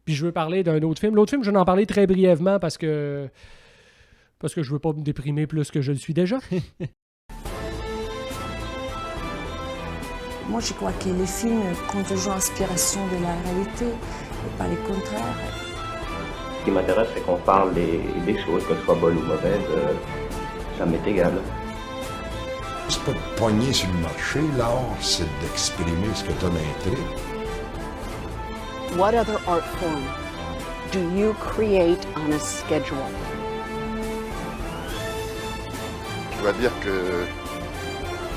Puis je veux parler d'un autre film. L'autre film, je vais en parler très brièvement parce que je veux pas me déprimer plus que je le suis déjà. Moi, je crois que les films sont toujours inspiration de la réalité, et pas le contraire. Ce qui m'intéresse, c'est qu'on parle des choses, que ce soit bonnes ou mauvaises, ça m'est égal. C'est pas de pogner sur le marché, l'art, c'est d'exprimer ce que t'as dans les tripes. What other art form do you create on a schedule? Je dois dire que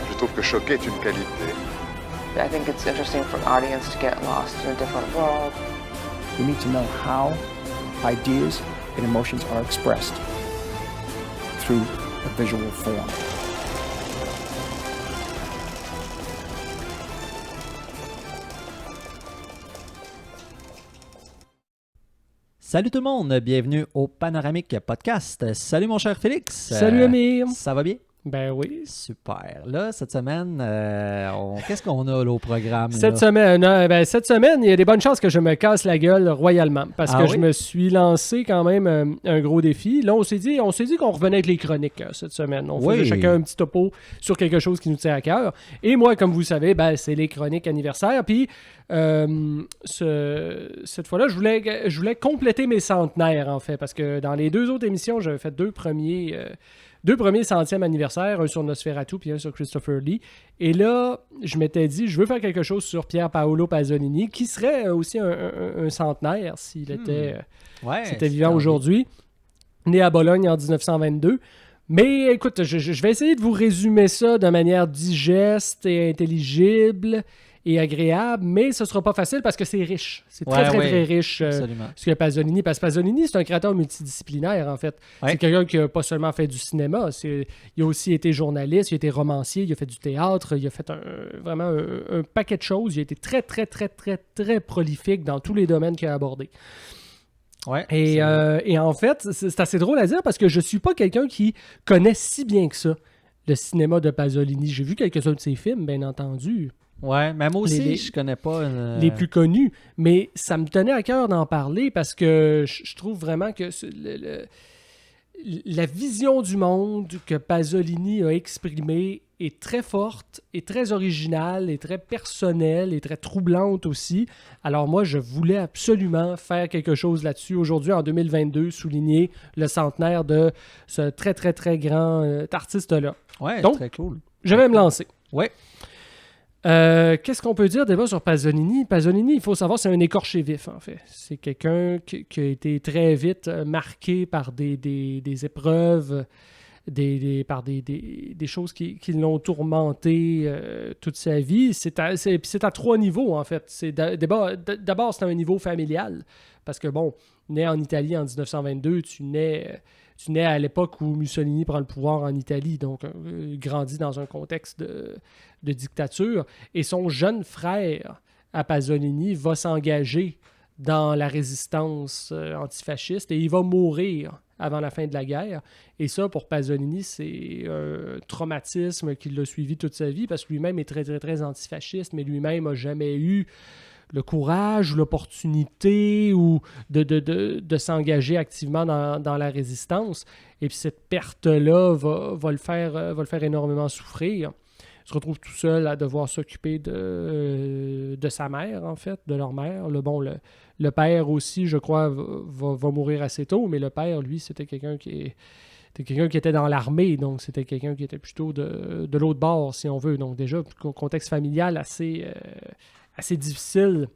je trouve que choquer est une qualité. I think it's interesting for an audience to get lost in a different world. You need to know how ideas and emotions are expressed through a visual form. Salut tout le monde, bienvenue au Panoramique Podcast. Salut mon cher Félix. Salut Amir. Ça va bien? Ben oui. Super. Là, cette semaine, qu'est-ce qu'on a là, au programme? Cette semaine, il y a des bonnes chances que je me casse la gueule royalement parce que je me suis lancé quand même un gros défi. Là, on s'est dit qu'on revenait avec les chroniques cette semaine. On faisait chacun un petit topo sur quelque chose qui nous tient à cœur. Et moi, comme vous savez, c'est les chroniques anniversaires. Puis, cette fois-là, je voulais compléter mes centenaires, en fait, parce que dans les deux autres émissions, j'avais fait deux premiers centièmes anniversaires, un sur Nosferatu puis un sur Christopher Lee. Et là, je m'étais dit, je veux faire quelque chose sur Pier Paolo Pasolini, qui serait aussi un centenaire s'il était vivant aujourd'hui. Né à Bologne en 1922. Mais écoute, je vais essayer de vous résumer ça de manière digeste et intelligible et agréable, mais ce ne sera pas facile parce que c'est riche. C'est très riche ce que Pasolini. Parce que Pasolini, c'est un créateur multidisciplinaire, en fait. Ouais. C'est quelqu'un qui n'a pas seulement fait du cinéma. Il a aussi été journaliste, il a été romancier, il a fait du théâtre, il a fait vraiment un paquet de choses. Il a été très, très, très, très, très prolifique dans tous les domaines qu'il a abordés. Ouais, et en fait, c'est assez drôle à dire parce que je ne suis pas quelqu'un qui connaît si bien que ça le cinéma de Pasolini. J'ai vu quelques-uns de ses films, bien entendu. Ouais, mais moi aussi, je connais pas les plus connus, mais ça me tenait à cœur d'en parler parce que je trouve vraiment que la vision du monde que Pasolini a exprimée est très forte, et très originale, et très personnelle, et très troublante aussi. Alors moi, je voulais absolument faire quelque chose là-dessus. Aujourd'hui, en 2022, souligner le centenaire de ce très, très, très grand artiste-là. Ouais, donc, très cool. Je vais me lancer. Ouais. Qu'est-ce qu'on peut dire déjà sur Pasolini? Pasolini, il faut savoir, c'est un écorché vif, en fait. C'est quelqu'un qui a été très vite marqué par des épreuves, par des choses qui l'ont tourmenté toute sa vie. C'est à trois niveaux, en fait. D'abord, c'est à un niveau familial. Parce que, né en Italie en 1922, tu nais à l'époque où Mussolini prend le pouvoir en Italie, donc grandit dans un contexte de dictature. Et son jeune frère, à Pasolini, va s'engager dans la résistance antifasciste et il va mourir avant la fin de la guerre. Et ça, pour Pasolini, c'est un traumatisme qui l'a suivi toute sa vie parce que lui-même est très, très, très antifasciste, mais lui-même n'a jamais eu le courage ou l'opportunité ou de s'engager activement dans la résistance. Et puis cette perte-là va le faire énormément souffrir. Il se retrouve tout seul à devoir s'occuper de sa mère, en fait, de leur mère. Le père aussi, je crois, va mourir assez tôt, mais le père, lui, c'était quelqu'un qui était dans l'armée, donc c'était quelqu'un qui était plutôt de l'autre bord, si on veut. Donc déjà, contexte familial assez difficile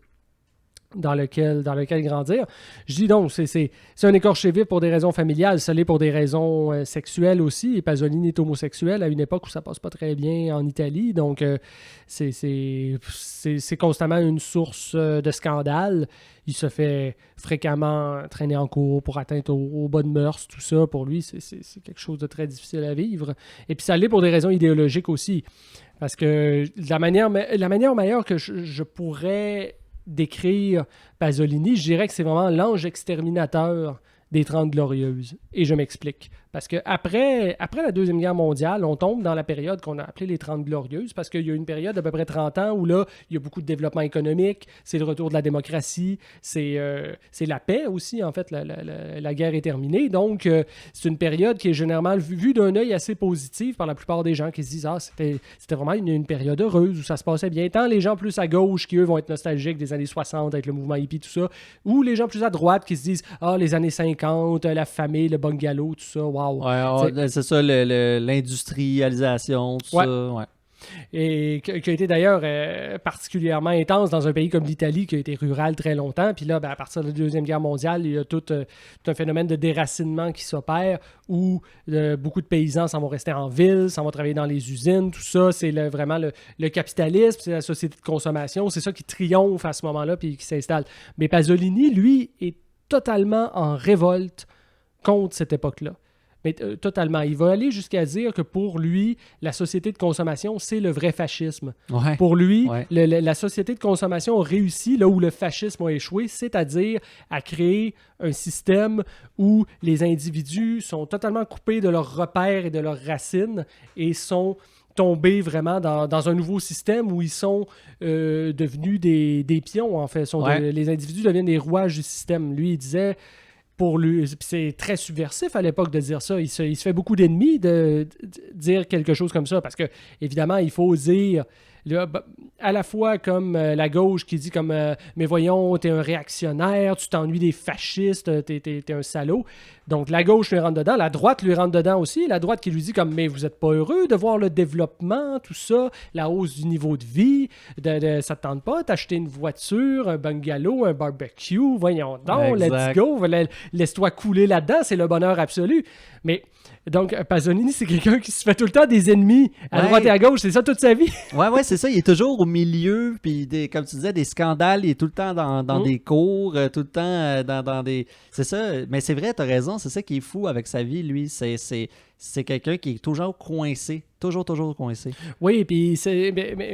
dans lequel grandir. Je dis donc, c'est un écorché vif pour des raisons familiales, ça l'est pour des raisons sexuelles aussi, et Pasolini est homosexuel à une époque où ça passe pas très bien en Italie, donc c'est constamment une source de scandale. Il se fait fréquemment traîner en cours pour atteinte aux bonnes mœurs, tout ça, pour lui, c'est quelque chose de très difficile à vivre. Et puis ça l'est pour des raisons idéologiques aussi, parce que la manière meilleure que je pourrais décrire Pasolini, je dirais que c'est vraiment l'ange exterminateur des 30 Glorieuses. Et je m'explique. Parce qu'après la Deuxième Guerre mondiale, on tombe dans la période qu'on a appelée les 30 Glorieuses, parce qu'il y a une période d'à peu près 30 ans où là, il y a beaucoup de développement économique, c'est le retour de la démocratie, c'est la paix aussi, en fait, la guerre est terminée. Donc, c'est une période qui est généralement vue d'un œil assez positif par la plupart des gens qui se disent « Ah, c'était vraiment une période heureuse où ça se passait bien. » Tant les gens plus à gauche qui, eux, vont être nostalgiques des années 60 avec le mouvement hippie, tout ça, ou les gens plus à droite qui se disent « Ah, les années 50, la famille, le bungalow, tout ça, wow. » Ouais, c'est ça, l'industrialisation, tout ça. Ouais. Et qui a été d'ailleurs particulièrement intense dans un pays comme l'Italie qui a été rural très longtemps. Puis là, à partir de la Deuxième Guerre mondiale, il y a tout un phénomène de déracinement qui s'opère où beaucoup de paysans s'en vont rester en ville, s'en vont travailler dans les usines, tout ça. C'est vraiment le capitalisme, c'est la société de consommation. C'est ça qui triomphe à ce moment-là puis qui s'installe. Mais Pasolini, lui, est totalement en révolte contre cette époque-là. Mais totalement. Il va aller jusqu'à dire que pour lui, la société de consommation, c'est le vrai fascisme. Ouais. Pour lui, Ouais. la société de consommation a réussi là où le fascisme a échoué, c'est-à-dire à créer un système où les individus sont totalement coupés de leurs repères et de leurs racines et sont tombés vraiment dans un nouveau système où ils sont devenus des pions, en fait. Les individus deviennent des rouages du système. Lui, il disait... Pour lui, c'est très subversif à l'époque de dire ça. Il se fait beaucoup d'ennemis de dire quelque chose comme ça parce que, évidemment, il faut dire à la fois comme la gauche qui dit comme mais voyons, t'es un réactionnaire, tu t'ennuies des fascistes, t'es un salaud. Donc la gauche lui rentre dedans, la droite lui rentre dedans aussi. La droite qui lui dit comme mais vous êtes pas heureux de voir le développement, tout ça, la hausse du niveau de vie, ça te tente pas d'acheter une voiture, un bungalow, un barbecue, voyons donc, exact. Let's go, laisse-toi couler là-dedans, c'est le bonheur absolu. Mais donc Pasolini, c'est quelqu'un qui se fait tout le temps des ennemis à droite et à gauche, c'est ça toute sa vie. Ouais, c'est ça. Il est toujours au milieu, puis comme tu disais, des scandales. Il est tout le temps dans des cours, tout le temps dans des... C'est ça, mais c'est vrai, t'as raison, c'est ça qui est fou avec sa vie, lui. C'est quelqu'un qui est toujours coincé. Toujours coincé. Oui, puis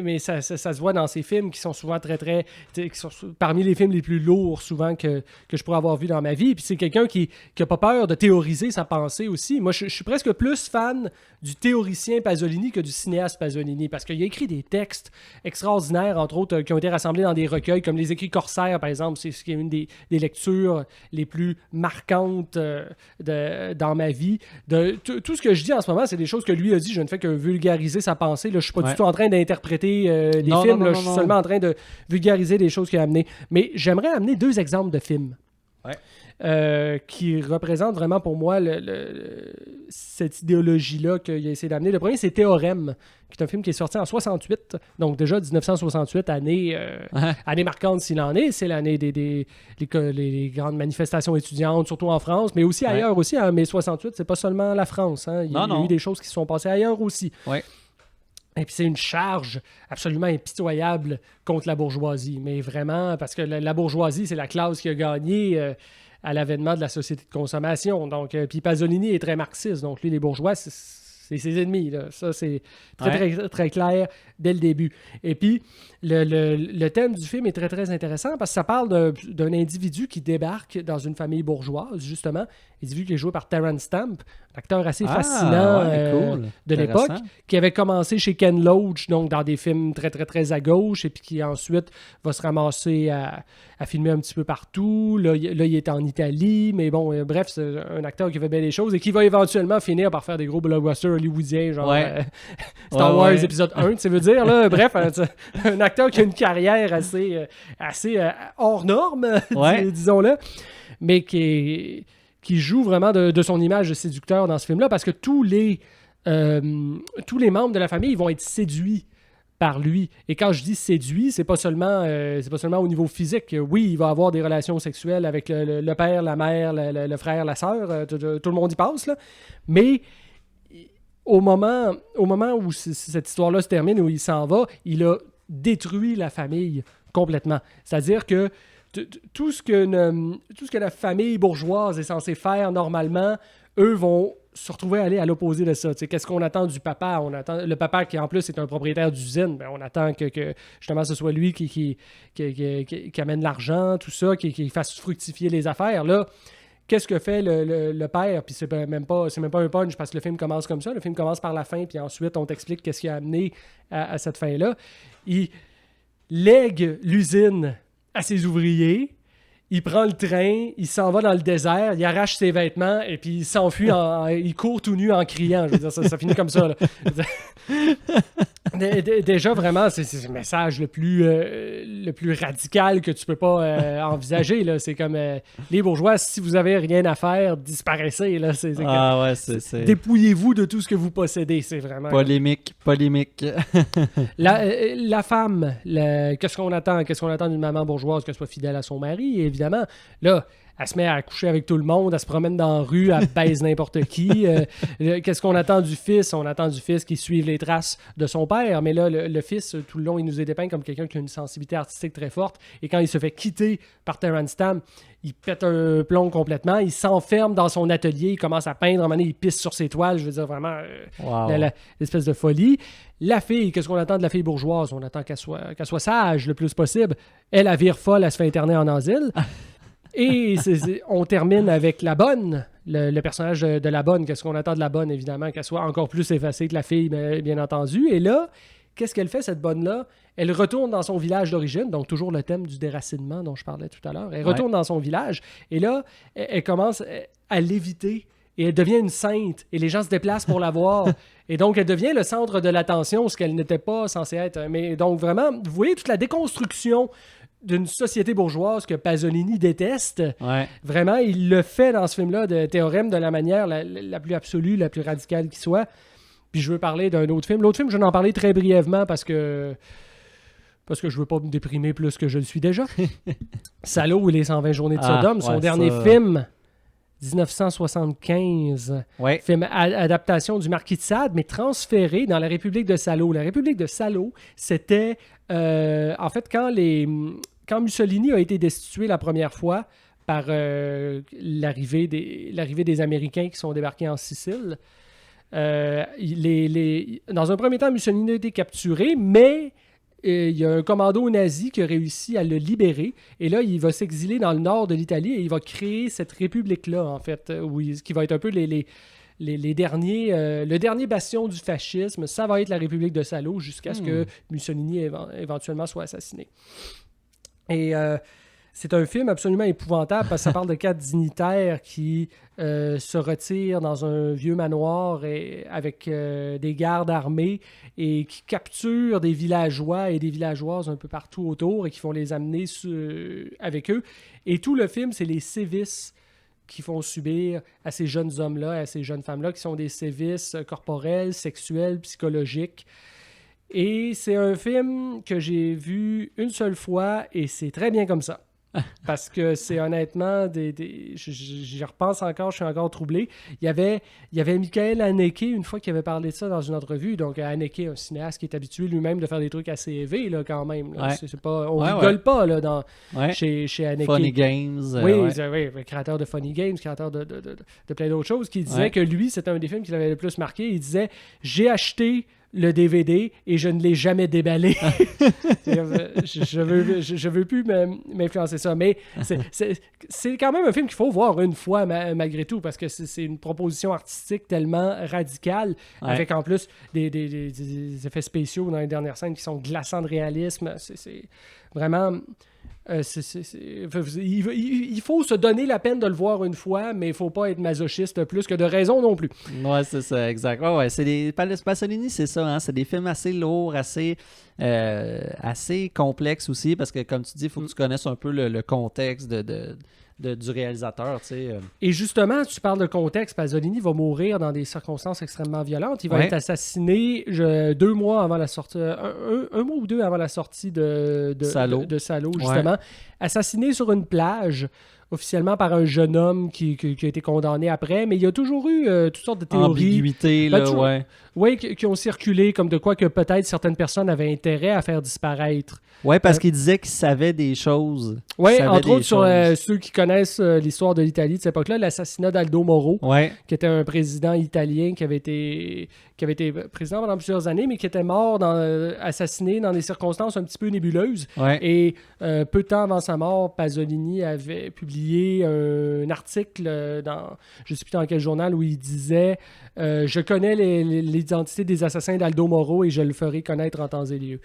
mais ça se voit dans ses films qui sont souvent très, qui sont parmi les films les plus lourds souvent que je pourrais avoir vu dans ma vie. Puis c'est quelqu'un qui n'a pas peur de théoriser sa pensée aussi. Moi, je suis presque plus fan du théoricien Pasolini que du cinéaste Pasolini parce qu'il a écrit des textes extraordinaires, entre autres, qui ont été rassemblés dans des recueils, comme les écrits Corsaire, par exemple. C'est une des lectures les plus marquantes dans ma vie. Tout ce que je dis en ce moment, c'est des choses que lui a dit. Je ne fais que vulgariser sa pensée. Là, je ne suis pas du tout en train d'interpréter des films. Je suis seulement en train de vulgariser des choses qu'il a amenées. Mais j'aimerais amener 2 exemples de films qui représentent vraiment pour moi cette idéologie-là qu'il a essayé d'amener. Le premier, c'est Théorème, qui est un film qui est sorti en 68. Donc déjà 1968, année marquante s'il en est. C'est l'année les grandes manifestations étudiantes, surtout en France, mais aussi ailleurs aussi. Hein, mais 68, c'est pas seulement la France. Hein. Il y a eu des choses qui se sont passées ailleurs aussi. Ouais. Et puis c'est une charge absolument impitoyable contre la bourgeoisie. Mais vraiment, parce que la bourgeoisie, c'est la classe qui a gagné à l'avènement de la société de consommation. Donc, puis Pasolini est très marxiste. Donc lui, les bourgeois, c'est ses ennemis. Là. Ça, c'est très clair dès le début. Et puis, le thème du film est très, très intéressant parce que ça parle d'un individu qui débarque dans une famille bourgeoise, justement. Individu qui est joué par Terence Stamp, un acteur assez fascinant de l'époque, qui avait commencé chez Ken Loach, donc dans des films très, très, très à gauche, et puis qui ensuite va se ramasser à filmer un petit peu partout. Là, il est en Italie, mais bon, bref, c'est un acteur qui fait bien les choses et qui va éventuellement finir par faire des gros blockbusters hollywoodiens, genre Star Wars épisode 1, tu veux dire, là. Bref, un acteur qui a une carrière assez hors norme, disons-le, mais qui joue vraiment de son image de séducteur dans ce film-là, parce que tous les membres de la famille ils vont être séduits par lui. Et quand je dis séduit, c'est pas seulement au niveau physique. Oui, il va avoir des relations sexuelles avec le père, la mère, le frère, la sœur, tout le monde y passe, là. Mais au moment où cette histoire-là se termine, où il s'en va, il a détruit la famille complètement. C'est-à-dire que tout ce que la famille bourgeoise est censée faire normalement, eux vont se retrouver à aller à l'opposé de ça. T'sais, qu'est-ce qu'on attend du papa? On attend le papa qui en plus est un propriétaire d'usine. Ben, on attend que justement ce soit lui qui amène l'argent, tout ça, qui fasse fructifier les affaires. Là, qu'est-ce que fait le père, puis c'est même pas un punch parce que le film commence comme ça, le film commence par la fin, puis ensuite on t'explique qu'est-ce qui a amené à cette fin-là. Il lègue l'usine à ses ouvriers, il prend le train, il s'en va dans le désert, il arrache ses vêtements et puis il s'enfuit, il court tout nu en criant. Je veux dire, ça finit comme ça. Là. Déjà, vraiment, c'est le message le plus radical que tu peux pas envisager. Là. C'est comme les bourgeois, si vous avez rien à faire, disparaissez. Là. C'est dépouillez-vous de tout ce que vous possédez. C'est vraiment... Polémique. La femme, qu'est-ce qu'on attend? Qu'est-ce qu'on attend d'une maman bourgeoise? Qu'elle soit fidèle à son mari, et évidemment. Là, elle se met à coucher avec tout le monde, elle se promène dans la rue, elle baise n'importe qui. Qu'est-ce qu'on attend du fils? On attend du fils qui suive les traces de son père. Mais là, le fils, tout le long, il nous est dépeint comme quelqu'un qui a une sensibilité artistique très forte. Et quand il se fait quitter par Terence Stamp, il pète un plomb complètement. Il s'enferme dans son atelier, il commence à peindre. À un moment donné, il pisse sur ses toiles. Je veux dire, vraiment, l'espèce de folie. La fille, qu'est-ce qu'on attend de la fille bourgeoise? On attend qu'elle soit sage le plus possible. Elle vire folle, elle se fait interner en asile. Et on termine avec la bonne, le personnage de la bonne. Qu'est-ce qu'on attend de la bonne, évidemment, qu'elle soit encore plus effacée que la fille, bien entendu. Et là, qu'est-ce qu'elle fait, cette bonne-là? Elle retourne dans son village d'origine, donc toujours le thème du déracinement dont je parlais tout à l'heure. Elle retourne dans son village, et là, elle commence à léviter, et elle devient une sainte, et les gens se déplacent pour la voir. Et donc, elle devient le centre de l'attention, ce qu'elle n'était pas censée être. Mais donc, vraiment, vous voyez toute la déconstruction d'une société bourgeoise que Pasolini déteste. Ouais. Vraiment, il le fait dans ce film-là de Théorème de la manière la plus absolue, la plus radicale qui soit. Puis je veux parler d'un autre film. L'autre film, je vais en parler très brièvement parce que je veux pas me déprimer plus que je le suis déjà. Salaud ou les 120 journées de Sodome, son dernier film, 1975. Ouais. Film adaptation du Marquis de Sade, mais transféré dans la République de Salo. La République de Salo, c'était... en fait, quand Mussolini a été destitué la première fois par l'arrivée des Américains qui sont débarqués en Sicile, dans un premier temps, Mussolini a été capturé, mais il y a un commando nazi qui a réussi à le libérer. Et là, il va s'exiler dans le nord de l'Italie et il va créer cette république-là, en fait, qui va être un peu le dernier bastion du fascisme. Ça va être la République de Salo jusqu'à ce que Mussolini éventuellement soit assassiné. Et c'est un film absolument épouvantable parce que ça parle de 4 dignitaires qui se retirent dans un vieux manoir avec des gardes armés et qui capturent des villageois et des villageoises un peu partout autour et qui font les amener avec eux. Et tout le film, c'est les sévices qui font subir à ces jeunes hommes-là, à ces jeunes femmes-là, qui sont des sévices corporels, sexuels, psychologiques. Et c'est un film que j'ai vu une seule fois et c'est très bien comme ça. Parce que c'est honnêtement, j'y repense encore, je suis encore troublé. Il y avait Michael Haneke, une fois, qui avait parlé de ça dans une entrevue. Donc Haneke, un cinéaste qui est habitué lui-même de faire des trucs assez élevés là, quand même. Là. Ouais. C'est pas, on rigole pas là, chez Haneke. Funny Games. Oui, créateur de Funny Games, créateur de plein d'autres choses, qui disait que lui, c'était un des films qui l'avait le plus marqué. Il disait « J'ai acheté le DVD et je ne l'ai jamais déballé. » je veux plus m'influencer ça, mais c'est quand même un film qu'il faut voir une fois malgré tout, parce que c'est une proposition artistique tellement radicale, avec en plus des effets spéciaux dans les dernières scènes qui sont glaçants de réalisme. C'est vraiment... il faut se donner la peine de le voir une fois, mais il ne faut pas être masochiste plus que de raison non plus. Ouais, c'est ça, exact. Ouais, c'est Pasolini, c'est ça, hein, c'est des films assez lourds, assez complexes aussi, parce que comme tu dis, il faut que tu connaisses un peu le contexte du réalisateur, tu sais. Et justement, tu parles de contexte, Pasolini va mourir dans des circonstances extrêmement violentes. Il va être assassiné 2 mois avant la sortie, un mois ou 2 avant la sortie de Salo, justement. Ouais. Assassiné sur une plage, officiellement par un jeune homme qui a été condamné après, mais il y a toujours eu toutes sortes de théories. Ambiguïté, là, Oui, qui ont circulé, comme de quoi que peut-être certaines personnes avaient intérêt à faire disparaître. Oui, parce qu'il disait qu'il savait des choses. Oui, entre autres sur ceux qui connaissent l'histoire de l'Italie de cette époque-là, l'assassinat d'Aldo Moro, qui était un président italien qui avait été président pendant plusieurs années, mais qui était mort assassiné dans des circonstances un petit peu nébuleuses. Ouais. Et peu de temps avant sa mort, Pasolini avait publié publié un article dans, je ne sais plus dans quel journal, où il disait « Je connais l'identité des assassins d'Aldo Moro et je le ferai connaître en temps et lieu. »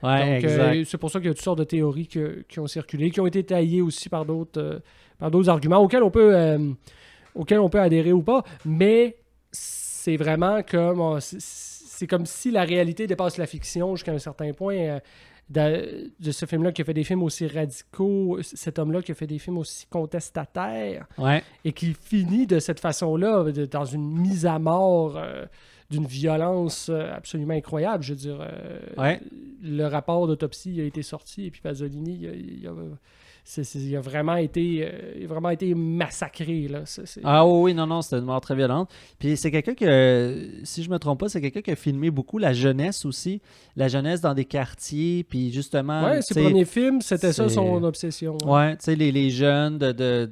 Ouais, Donc, exact. c'est pour ça qu'il y a toutes sortes de théories qui ont circulé, qui ont été taillées aussi par d'autres arguments auxquels on peut adhérer ou pas. Mais c'est vraiment comme... c'est comme si la réalité dépasse la fiction jusqu'à un certain point. De ce film-là qui a fait des films aussi radicaux, cet homme-là qui a fait des films aussi contestataires, Ouais. et qui finit de cette façon-là, dans une mise à mort d'une violence absolument incroyable. Je veux dire, Ouais. le rapport d'autopsie a été sorti, et puis Pasolini, il a vraiment été massacré. Là. Ah oui, non, c'était une mort très violente. Puis c'est quelqu'un si je me trompe pas, c'est quelqu'un qui a filmé beaucoup la jeunesse aussi. La jeunesse dans des quartiers, puis justement... Ouais, ses premiers films, c'était ça son obsession. Ouais, tu sais, les jeunes,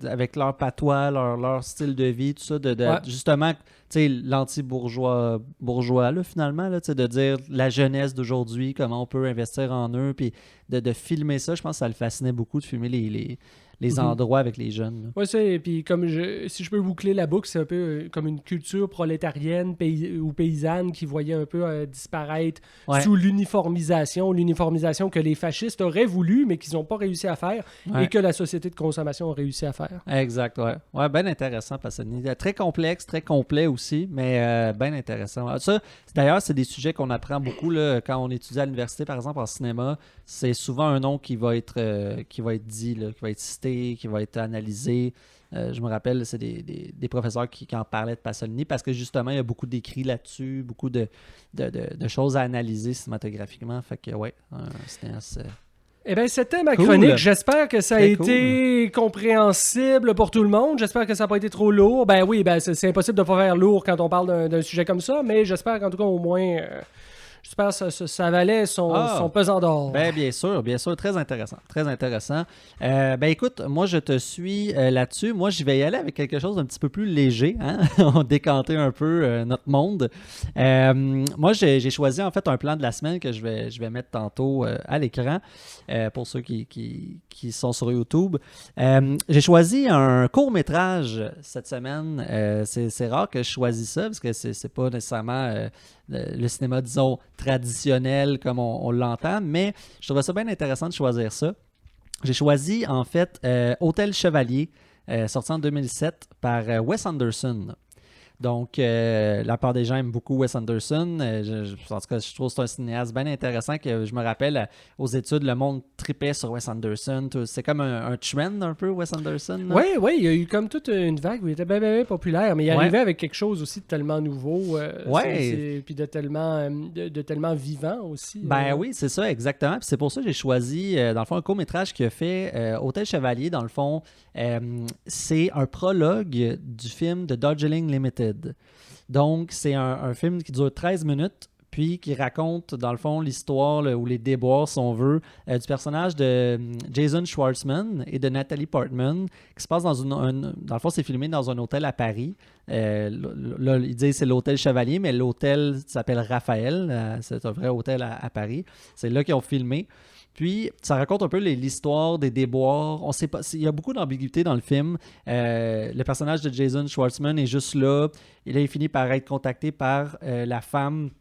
avec leur patois, leur style de vie, tout ça, justement, tu sais, l'anti-bourgeois, là, finalement, là, tu sais, de dire la jeunesse d'aujourd'hui, comment on peut investir en eux, puis de filmer ça, je pense que ça le fascinait beaucoup de filmer les endroits avec les jeunes. Oui, puis si je peux boucler la boucle, c'est un peu comme une culture prolétarienne ou paysanne qui voyait un peu disparaître sous l'uniformisation que les fascistes auraient voulu, mais qu'ils n'ont pas réussi à faire, et que la société de consommation a réussi à faire. Exact, ouais. Ouais, bien intéressant, Pasolini. Très complexe, très complet aussi, mais bien intéressant. Ça, d'ailleurs, c'est des sujets qu'on apprend beaucoup là, quand on étudie à l'université, par exemple, en cinéma. C'est souvent un nom qui va être dit, là, qui va être cité, qui va être analysé. Je me rappelle, c'est des professeurs qui en parlaient de Pasolini parce que justement, il y a beaucoup d'écrits là-dessus, beaucoup de choses à analyser cinématographiquement. Fait que, ouais, c'était assez... Eh bien, c'était ma chronique. J'espère que ça a été compréhensible pour tout le monde. J'espère que ça n'a pas été trop lourd. Ben oui, c'est impossible de ne pas faire lourd quand on parle d'un sujet comme ça, mais j'espère qu'en tout cas, au moins... J'espère que ça valait son pesant d'or. Ben, bien sûr, très intéressant. Très intéressant. Ben écoute, moi je te suis là-dessus. Moi je vais y aller avec quelque chose d'un petit peu plus léger. Hein? On décantait un peu notre monde. Moi j'ai choisi en fait un plan de la semaine que je vais mettre tantôt à l'écran pour ceux qui sont sur YouTube. J'ai choisi un court-métrage cette semaine. C'est rare que je choisis ça parce que c'est pas nécessairement... le cinéma, disons, traditionnel comme on l'entend, mais je trouvais ça bien intéressant de choisir ça. J'ai choisi, en fait, Hôtel Chevalier, sorti en 2007 par Wes Anderson. Donc, la part des gens aiment beaucoup Wes Anderson. En tout cas, je trouve que c'est un cinéaste bien intéressant. Que je me rappelle, aux études, le monde tripait sur Wes Anderson. C'est comme un trend un peu, Wes Anderson. Oui, il y a eu comme toute une vague où il était bien populaire, mais il arrivait avec quelque chose aussi de tellement nouveau. Puis de tellement vivant aussi. Ben oui, c'est ça, exactement. Puis c'est pour ça que j'ai choisi, dans le fond, un court-métrage qui a fait Hôtel Chevalier. Dans le fond, c'est un prologue du film de Darjeeling Limited. Donc, c'est un film qui dure 13 minutes, puis qui raconte, dans le fond, l'histoire ou les déboires, si on veut, du personnage de Jason Schwartzman et de Natalie Portman, qui se passe dans le fond, c'est filmé dans un hôtel à Paris. Là, ils disent que c'est l'hôtel Chevalier, mais l'hôtel s'appelle Raphaël. C'est un vrai hôtel à Paris. C'est là qu'ils ont filmé. Puis, ça raconte un peu l'histoire des déboires. On sait pas, il y a beaucoup d'ambiguïté dans le film. Le personnage de Jason Schwartzman est juste là. Il finit par être contacté par la femme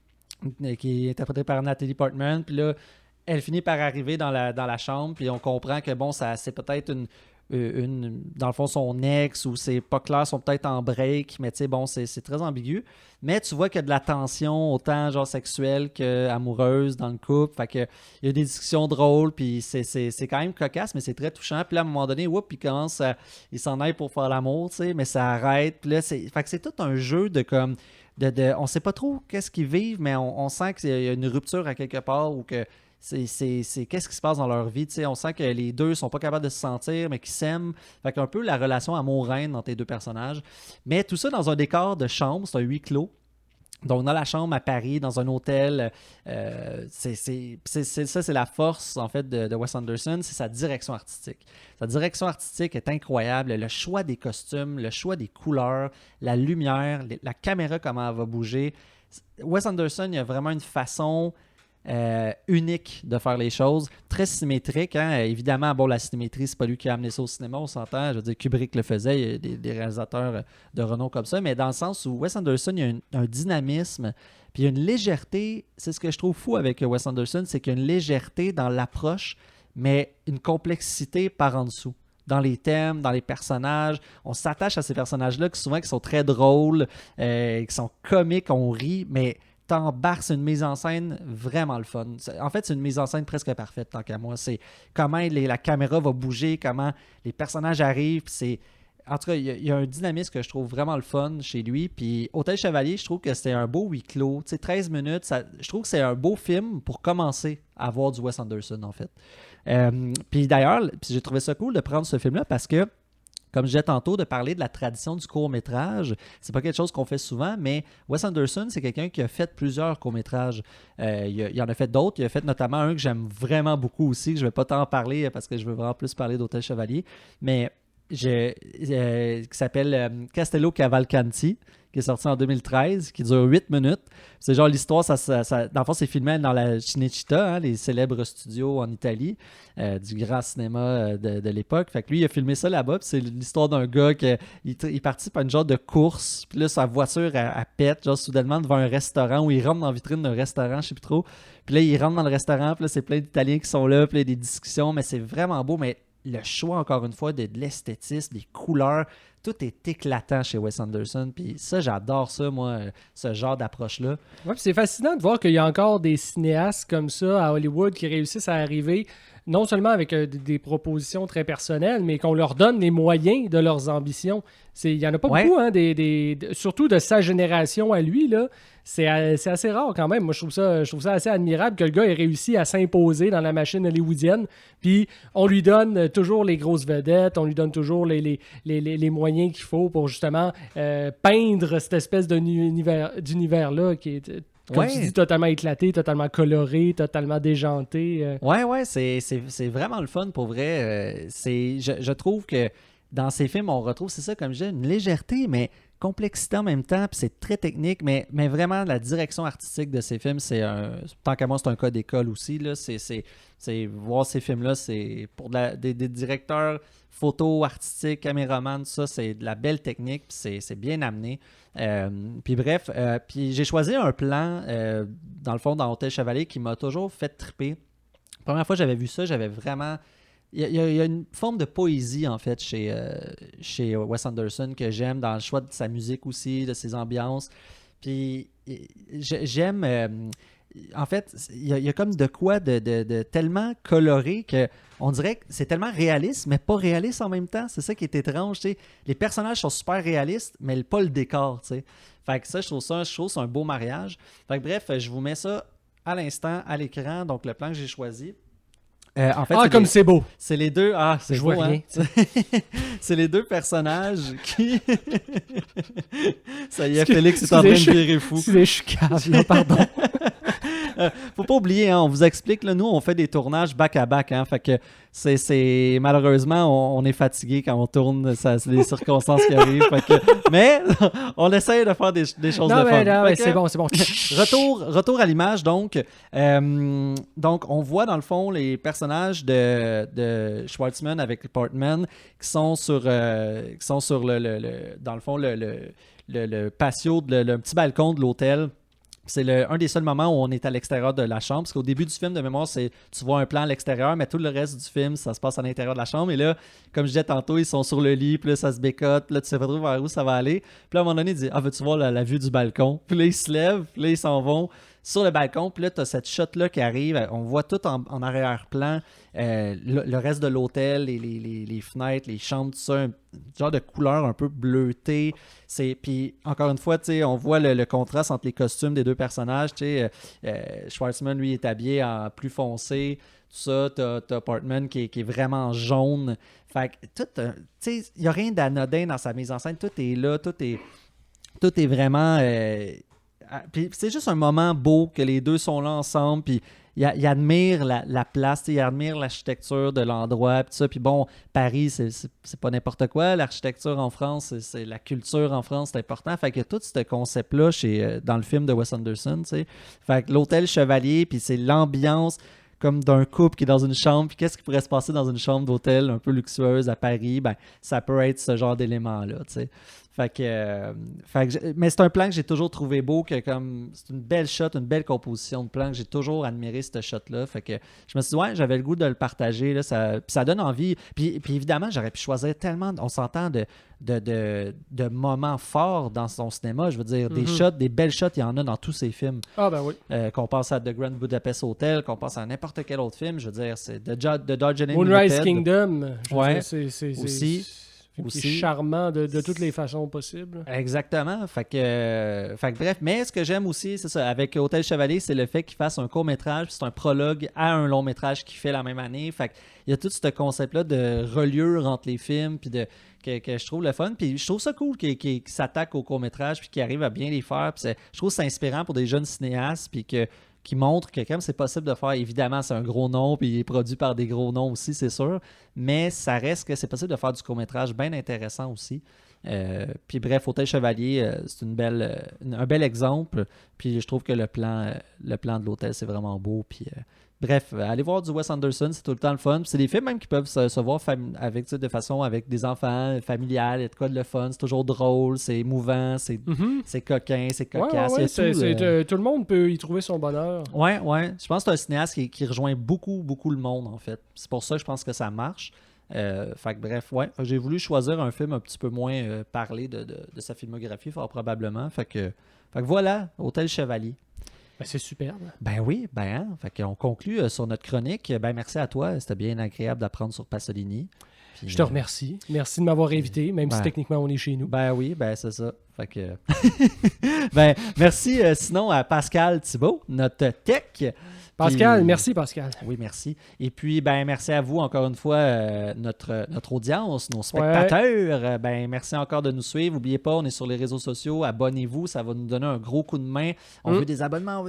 qui est interprétée par Natalie Portman. Puis là, elle finit par arriver dans la chambre. Puis on comprend que, bon, c'est peut-être dans le fond, son ex, ou c'est pas clair, sont peut-être en break, mais tu sais, bon, c'est très ambigu. Mais tu vois qu'il y a de la tension, autant genre sexuelle qu'amoureuse dans le couple. Fait que il y a des discussions drôles, puis c'est quand même cocasse, mais c'est très touchant. Puis là, à un moment donné, il s'en aille pour faire l'amour, tu sais, mais ça arrête. Puis là, fait que c'est tout un jeu de comme... on sait pas trop qu'est-ce qu'ils vivent, mais on sent qu'il y a une rupture à quelque part, ou que c'est qu'est-ce qui se passe dans leur vie. T'sais, on sent que les deux sont pas capables de se sentir, mais qu'ils s'aiment. Fait qu'un peu la relation amour-reine entre les deux personnages. Mais tout ça dans un décor de chambre, c'est un huis clos. Donc, dans la chambre à Paris, dans un hôtel, c'est la force, en fait, de Wes Anderson, c'est sa direction artistique. Sa direction artistique est incroyable. Le choix des costumes, le choix des couleurs, la lumière, la caméra, comment elle va bouger. Wes Anderson, il a vraiment une façon unique de faire les choses, très symétrique, hein? Évidemment, bon, la symétrie, c'est pas lui qui a amené ça au cinéma, on s'entend, je veux dire, Kubrick le faisait, il y a des réalisateurs de renom comme ça, mais dans le sens où Wes Anderson, il y a un dynamisme, puis il y a une légèreté, c'est ce que je trouve fou avec Wes Anderson, c'est qu'il y a une légèreté dans l'approche, mais une complexité par en dessous. Dans les thèmes, dans les personnages. On s'attache à ces personnages-là qui souvent qui sont très drôles, qui sont comiques, on rit, mais t'embarques, c'est une mise en scène vraiment le fun. En fait, c'est une mise en scène presque parfaite, tant qu'à moi. C'est comment la caméra va bouger, comment les personnages arrivent. En tout cas, il y a un dynamisme que je trouve vraiment le fun chez lui. Puis Hôtel Chevalier, je trouve que c'est un beau huis clos. 13 minutes, je trouve que c'est un beau film pour commencer à voir du Wes Anderson, en fait. Puis d'ailleurs, j'ai trouvé ça cool de prendre ce film-là parce que, comme je disais tantôt, de parler de la tradition du court-métrage, c'est pas quelque chose qu'on fait souvent, mais Wes Anderson, c'est quelqu'un qui a fait plusieurs courts-métrages. Il en a fait d'autres. Il a fait notamment un que j'aime vraiment beaucoup aussi, que je vais pas t'en parler parce que je veux vraiment plus parler d'Hôtel Chevalier, mais qui s'appelle Castello Cavalcanti, qui est sorti en 2013, qui dure 8 minutes. C'est genre l'histoire, dans le fond, c'est filmé dans la Cinecittà, hein, les célèbres studios en Italie, du grand cinéma de l'époque. Fait que lui, il a filmé ça là-bas, puis c'est l'histoire d'un gars qui il participe à une genre de course, puis là, sa voiture, elle pète, genre soudainement devant un restaurant, où il rentre dans la vitrine d'un restaurant, je sais plus trop. Puis là, il rentre dans le restaurant, puis là, c'est plein d'Italiens qui sont là, puis là, il y a des discussions, mais c'est vraiment beau, mais le choix, encore une fois, de l'esthétisme, des couleurs, tout est éclatant chez Wes Anderson. Puis ça, j'adore ça, moi, ce genre d'approche-là. Ouais, puis c'est fascinant de voir qu'il y a encore des cinéastes comme ça à Hollywood qui réussissent à arriver non seulement avec des propositions très personnelles, mais qu'on leur donne les moyens de leurs ambitions. Il n'y en a pas beaucoup, hein, surtout de sa génération à lui, là. C'est assez rare quand même. Moi, je trouve ça assez admirable que le gars ait réussi à s'imposer dans la machine hollywoodienne. Puis on lui donne toujours les grosses vedettes, on lui donne toujours les moyens qu'il faut pour justement peindre cette espèce d'univers-là qui est... Comme tu dis, totalement éclaté, totalement coloré, totalement déjanté. Ouais, c'est vraiment le fun pour vrai. Je trouve que dans ces films, on retrouve, c'est ça, comme je disais, une légèreté, mais complexité en même temps, puis c'est très technique, mais vraiment, la direction artistique de ces films, tant qu'à moi, c'est un cas d'école aussi, là, c'est voir ces films-là, c'est pour des directeurs photo, artistiques, caméramans, tout ça, c'est de la belle technique, puis c'est bien amené. Puis bref, puis j'ai choisi un plan, dans le fond, dans Hôtel Chevalier, qui m'a toujours fait triper. La première fois que j'avais vu ça, j'avais vraiment... Il y a une forme de poésie, en fait, chez Wes Anderson que j'aime dans le choix de sa musique aussi, de ses ambiances. Puis j'aime... en fait, il y a comme de quoi de tellement coloré qu'on dirait que c'est tellement réaliste, mais pas réaliste en même temps. C'est ça qui est étrange, tu sais. Les personnages sont super réalistes, mais pas le décor, tu sais. Fait que ça, je trouve c'est un beau mariage. Fait que bref, je vous mets ça à l'instant, à l'écran, donc le plan que j'ai choisi. En fait, c'est beau. C'est les deux. Ah, c'est je beau, vois rien. Hein? C'est les deux personnages qui. Ça y est, Félix est en train de virer fou. Je suis cave, là, pardon. Faut pas oublier, hein, on vous explique, là, nous, on fait des tournages back-à-back. Hein, fait que c'est malheureusement, on est fatigué quand on tourne. C'est des circonstances qui arrivent. Mais on essaye de faire des choses de fun. Non, c'est bon. Retour à l'image, donc. Donc, on voit, dans le fond, les personnages de Schwartzman avec Portman qui sont sur dans le fond, le patio, le petit balcon de l'hôtel. C'est un des seuls moments où on est à l'extérieur de la chambre, parce qu'au début du film, de mémoire, tu vois un plan à l'extérieur, mais tout le reste du film, ça se passe à l'intérieur de la chambre. Et là, comme je disais tantôt, ils sont sur le lit, puis là, ça se bécote, puis là, tu sais pas trop vers où ça va aller. Puis là, à un moment donné, il dit « Ah, veux-tu voir la vue du balcon? » Puis là, ils se lèvent, puis là, ils s'en vont sur le balcon, puis là, tu as cette shot-là qui arrive, on voit tout en arrière-plan, le reste de l'hôtel, les fenêtres, les chambres, tout ça, un genre de couleur un peu bleutée. Puis, encore une fois, on voit le contraste entre les costumes des deux personnages. Schwartzman, lui, est habillé en plus foncé, tout ça. T'as Portman qui est vraiment jaune. Fait que il n'y a rien d'anodin dans sa mise en scène. Tout est là, tout est vraiment... puis c'est juste un moment beau que les deux sont là ensemble, puis il admire la place, il admire l'architecture de l'endroit, puis ça. Puis bon, Paris, c'est pas n'importe quoi. L'architecture en France, c'est la culture en France, c'est important. Fait que tout ce concept-là dans le film de Wes Anderson, tu sais. Fait que l'hôtel Chevalier, puis c'est l'ambiance comme d'un couple qui est dans une chambre, puis qu'est-ce qui pourrait se passer dans une chambre d'hôtel un peu luxueuse à Paris, ben ça peut être ce genre d'élément-là, tu sais. Mais c'est un plan que j'ai toujours trouvé beau, que comme c'est une belle shot, une belle composition de plan, que j'ai toujours admiré ce shot-là. Fait que je me suis dit, ouais, j'avais le goût de le partager, là, puis ça donne envie. Puis évidemment, j'aurais pu choisir tellement, on s'entend, de moments forts dans son cinéma. Je veux dire, des shots, des belles shots, il y en a dans tous ses films. Ah ben oui. Qu'on pense à The Grand Budapest Hotel, qu'on pense à n'importe quel autre film. Je veux dire, c'est The Darjeeling Moonrise Limited. Kingdom. Ouais, c'est aussi. charmant de toutes les façons possibles. Exactement. Fait que bref, mais ce que j'aime aussi, c'est ça, avec Hôtel Chevalier, c'est le fait qu'il fasse un court-métrage, c'est un prologue à un long-métrage qu'il fait la même année. Fait que il y a tout ce concept-là de reliure entre les films, puis que je trouve le fun. Puis je trouve ça cool qu'il s'attaque au court-métrage, puis qu'il arrive à bien les faire. Puis je trouve que c'est inspirant pour des jeunes cinéastes, puis qui montre que comme c'est possible de faire, évidemment c'est un gros nom puis il est produit par des gros noms aussi, c'est sûr, mais ça reste que c'est possible de faire du court-métrage bien intéressant aussi. Puis bref, Hôtel Chevalier, c'est un bel exemple, puis je trouve que le plan de l'hôtel c'est vraiment beau, puis bref, allez voir du Wes Anderson, c'est tout le temps le fun. Puis c'est des films même qui peuvent se voir de façon avec des enfants, familiales, il y a de quoi de le fun, c'est toujours drôle, c'est émouvant, c'est coquin, c'est cocasse. Ouais, tout le monde peut y trouver son bonheur. Ouais. Je pense que c'est un cinéaste qui rejoint beaucoup, beaucoup le monde, en fait. C'est pour ça que je pense que ça marche. Fait que bref, ouais. J'ai voulu choisir un film un petit peu moins parlé de sa filmographie, fort probablement. Fait que voilà, Hôtel Chevalier. Ben, c'est superbe. Ben oui, fait qu'on conclut sur notre chronique. Ben merci à toi, c'était bien agréable d'apprendre sur Pasolini. Puis, je te remercie. Merci de m'avoir invité, même si techniquement on est chez nous. Ben oui, c'est ça. Fait que ben merci sinon à Pascal Thibault, notre tech. Pascal, puis, merci Pascal. Oui, merci. Et puis, merci à vous encore une fois, notre audience, nos spectateurs. Merci encore de nous suivre. N'oubliez pas, on est sur les réseaux sociaux. Abonnez-vous, ça va nous donner un gros coup de main. On veut des abonnements,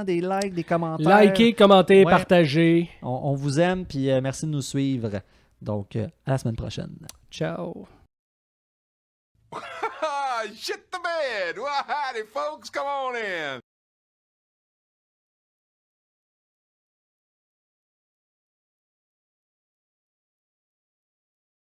des likes, des commentaires. Likez, commentez, partagez. On vous aime, puis merci de nous suivre. Donc, à la semaine prochaine. Ciao. Shit the bed. Well, howdy, folks. Come on in.